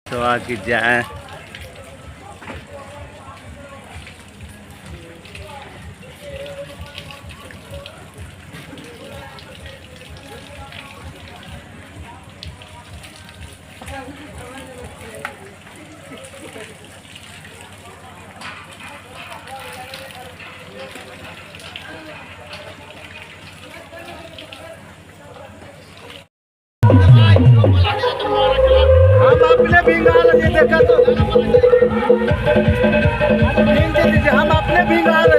तो आगे जाए हम अपने भिंगाल जी देखा तो हम अपने भिंगाल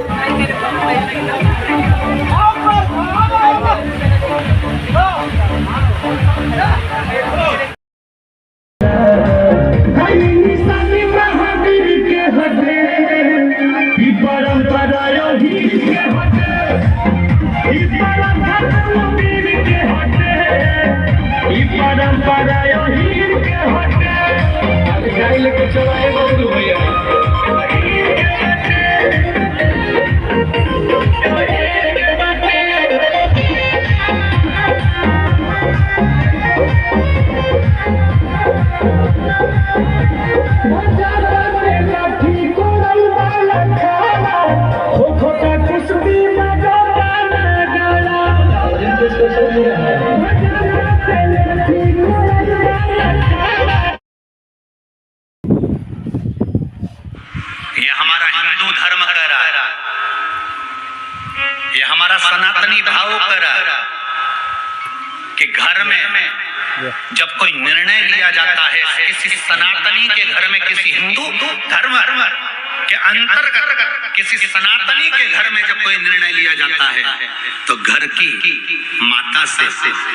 ये हमारा हिंदू धर्म कर रहा, ये हमारा सनातनी भाव कर रहा कि घर में जब कोई निर्णय लिया जाता है किसी सनातनी के घर में, किसी हिंदू धर्म के अंतर्गत किसी सनातनी के घर में जब कोई निर्णय लिया जाता है तो घर की माता से,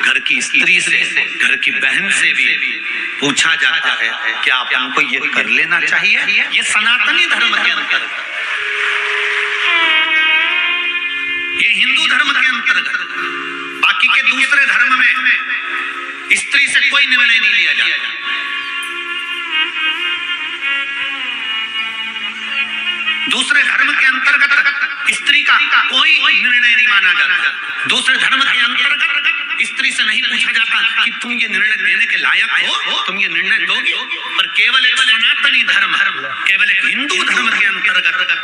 घर की स्त्री से, घर की बहन से भी पूछा जाता है कि आप हमको ये कर लेना चाहिए। ये सनातनी धर्म के अंतर्गत, ये हिंदू धर्म के अंतर्गत। बाकी के दूसरे धर्म में स्त्री से कोई निर्णय नहीं लिया जाता। दूसरे धर्म के अंतर्गत स्त्री का कोई निर्णय नहीं माना जाता। दूसरे धर्म के अंतर्गत स्त्री से नहीं पूछा जाता कि तुम ये निर्णय देने के लायक हो, तुम ये निर्णय दोगे। पर केवल एक सनातनी धर्म, केवल एक हिंदू धर्म के अंतर्गत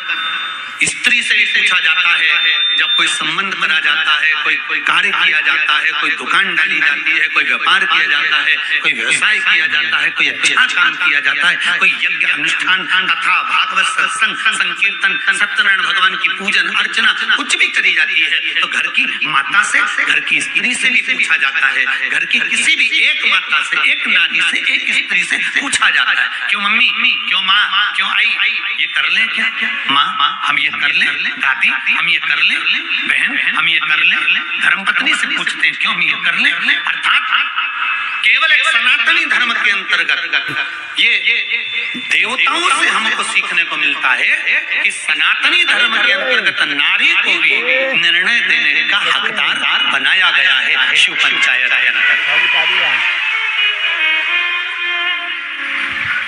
स्त्री से भी पूछा जाता है। जब कोई संबंध करा जाता है, कोई कार्य किया जाता है, कोई दुकान डाली जाती है, कोई व्यापार किया जाता है, कोई व्यवसाय किया जाता है, कोई अच्छा काम किया जाता है, कोई यज्ञ अनुष्ठान तथा भागवत सत्संग, संकीर्तन, सत्यनारायण भगवान की पूजन अर्चना कुछ भी करी जाती है तो घर की माता से, घर की स्त्री से भी पूछा जाता है। घर की किसी भी एक माता से, एक नारी से, एक स्त्री से पूछा जाता है, क्यों मम्मी, क्यों माँ, क्यों आई, ये कर ले क्या? माँ हम ये कर ले, दादी हम ये कर ले, बहन हम ये कर ले। धर्मपत्नी से पूछते हैं क्यों हम ये कर ले। अर्थात केवल एक सनातनी धर्म के अंतर्गत ये देवताओं से हमको सीखने को मिलता है कि सनातनी धर्म के अंतर्गत नारी को भी निर्णय देने का हकदार बनाया गया है। शिव पंचायत के अंतर्गत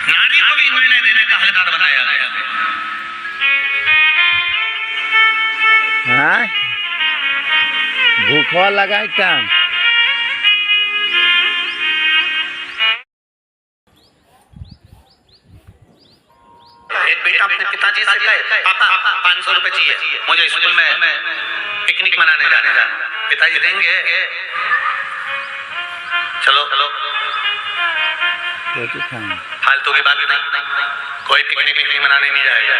नारी को भी निर्णय देने का हकदार बनाया गया है। हाँ भूखवा लगा टाइम एक बेटा अपने पिताजी से कहे पापा 500 रुपए चाहिए, मुझे स्कूल में पिकनिक मनाने जाने का। पिताजी देंगे? चलो फालतू की बात नहीं, कोई पिकनिक मनाने नहीं जाएगा।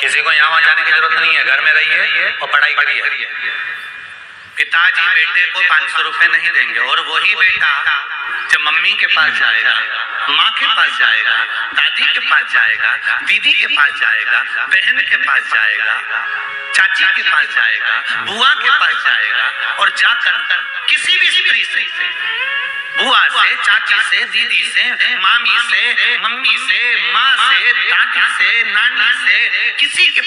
किसी को यहाँ जाने की जरूरत नहीं है, घर में रहिए और पढ़ाई करिए। पिताजी बेटे को 500 रुपए नहीं देंगे और वही बेटा जब मम्मी के पास जाएगा, माँ के पास जाएगा, दादी के पास जाएगा, दीदी के पास जाएगा, बहन के पास जाएगा, चाची के पास जाएगा, बुआ के पास जाएगा और जाकर किसी भी स्त्री से, बुआ से, चाची से, दीदी से, मामी से, मम्मी से, माँ से, दादी से, नानी से, किसी के